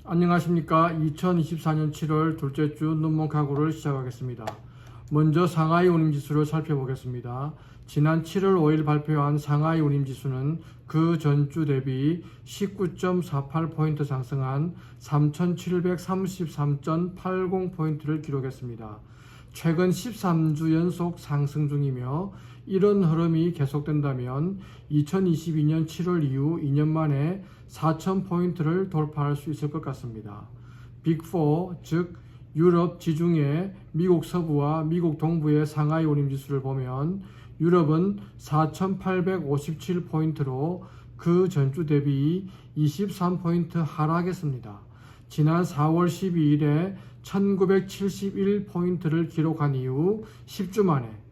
안녕하십니까. 2024년 7월 둘째 주 눈먼카고를 시작하겠습니다. 먼저 상하이 운임지수를 살펴보겠습니다. 지난 7월 5일 발표한 상하이 운임지수는 그 전주 대비 19.48포인트 상승한 3,733.80포인트를 기록했습니다. 최근 13주 연속 상승 중이며 이런 흐름이 계속된다면 2022년 7월 이후 2년 만에 4,000포인트를 돌파할 수 있을 것 같습니다. 빅4, 즉 유럽 지중해, 미국 서부와 미국 동부의 상하이 운임지수를 보면 유럽은 4,857포인트로 그 전주 대비 23포인트 하락했습니다. 지난 4월 12일에 1971포인트를 기록한 이후 10주 만에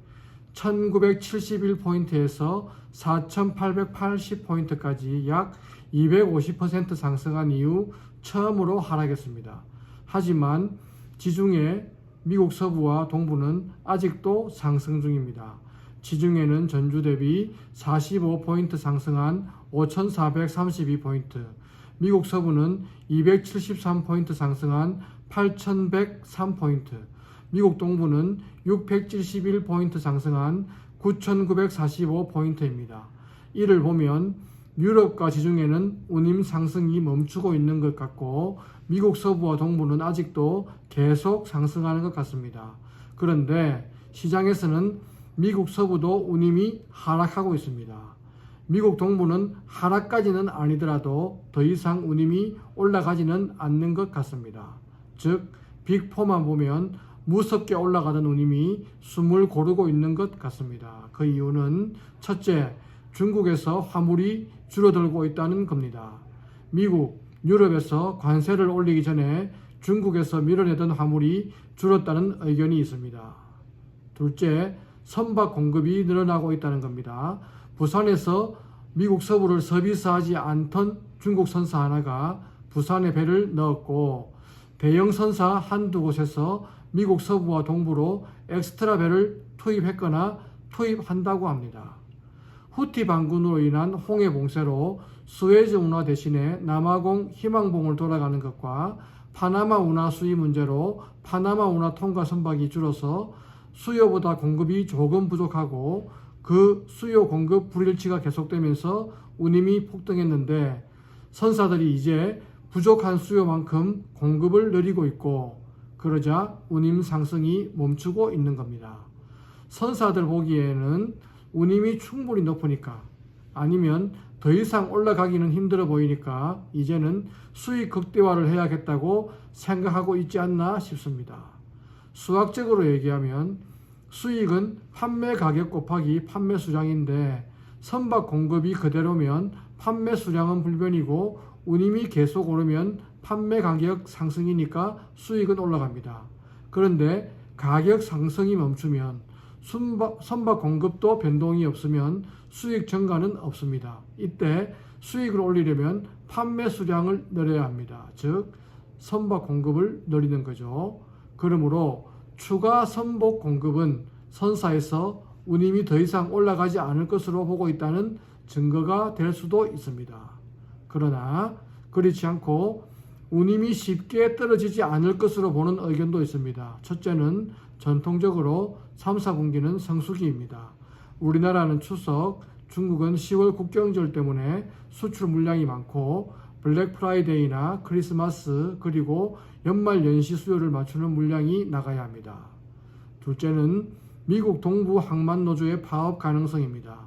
1971포인트에서 4880포인트까지 약 250% 상승한 이후 처음으로 하락했습니다. 하지만 지중해, 미국 서부와 동부는 아직도 상승 중입니다. 지중해는 전주 대비 45포인트 상승한 5432포인트, 미국 서부는 273포인트 상승한 8103포인트, 미국 동부는 671포인트 상승한 9945포인트입니다. 이를 보면 유럽과 지중해는 운임 상승이 멈추고 있는 것 같고 미국 서부와 동부는 아직도 계속 상승하는 것 같습니다. 그런데 시장에서는 미국 서부도 운임이 하락하고 있습니다. 미국 동부는 하락까지는 아니더라도 더 이상 운임이 올라가지는 않는 것 같습니다. 즉 빅4만 보면 무섭게 올라가던 운임이 숨을 고르고 있는 것 같습니다. 그 이유는 첫째, 중국에서 화물이 줄어들고 있다는 겁니다. 미국, 유럽에서 관세를 올리기 전에 중국에서 밀어내던 화물이 줄었다는 의견이 있습니다. 둘째, 선박 공급이 늘어나고 있다는 겁니다. 부산에서 미국 서부를 서비스하지 않던 중국 선사 하나가 부산에 배를 넣었고 대형 선사 한두 곳에서 미국 서부와 동부로 엑스트라 배를 투입했거나 투입한다고 합니다. 후티 반군으로 인한 홍해 봉쇄로 수에즈 운하 대신에 남아공 희망봉을 돌아가는 것과 파나마 운하 수위 문제로 파나마 운하 통과 선박이 줄어서 수요보다 공급이 조금 부족하고 그 수요 공급 불일치가 계속되면서 운임이 폭등했는데 선사들이 이제 부족한 수요만큼 공급을 늘리고 있고 그러자 운임 상승이 멈추고 있는 겁니다. 선사들 보기에는 운임이 충분히 높으니까 아니면 더 이상 올라가기는 힘들어 보이니까 이제는 수익 극대화를 해야겠다고 생각하고 있지 않나 싶습니다. 수학적으로 얘기하면 수익은 판매 가격 곱하기 판매 수량인데 선박 공급이 그대로면 판매 수량은 불변이고 운임이 계속 오르면 판매 가격 상승이니까 수익은 올라갑니다. 그런데 가격 상승이 멈추면 선박 공급도 변동이 없으면 수익 증가는 없습니다. 이때 수익을 올리려면 판매 수량을 늘려야 합니다. 즉 선박 공급을 늘리는 거죠. 그러므로 추가 선박 공급은 선사에서 운임이 더 이상 올라가지 않을 것으로 보고 있다는 증거가 될 수도 있습니다. 그러나 그렇지 않고 운임이 쉽게 떨어지지 않을 것으로 보는 의견도 있습니다. 첫째는 전통적으로 3, 4분기는 성수기입니다. 우리나라는 추석, 중국은 10월 국경절 때문에 수출 물량이 많고 블랙 프라이데이나 크리스마스 그리고 연말 연시 수요를 맞추는 물량이 나가야 합니다. 둘째는 미국 동부 항만 노조의 파업 가능성입니다.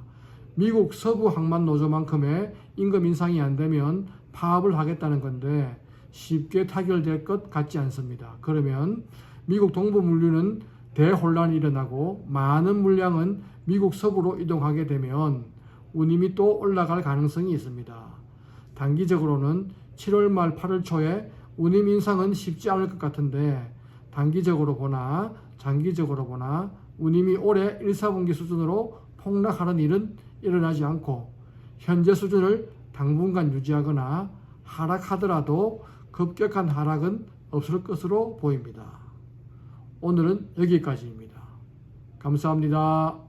미국 서부 항만 노조만큼의 임금 인상이 안 되면 파업을 하겠다는 건데 쉽게 타결될 것 같지 않습니다. 그러면 미국 동부 물류는 대혼란이 일어나고 많은 물량은 미국 서부로 이동하게 되면 운임이 또 올라갈 가능성이 있습니다. 단기적으로는 7월 말 8월 초에 운임 인상은 쉽지 않을 것 같은데 단기적으로 보나 장기적으로 보나 운임이 올해 1, 4분기 수준으로 폭락하는 일은 일어나지 않고 현재 수준을 당분간 유지하거나 하락하더라도 급격한 하락은 없을 것으로 보입니다. 오늘은 여기까지입니다. 감사합니다.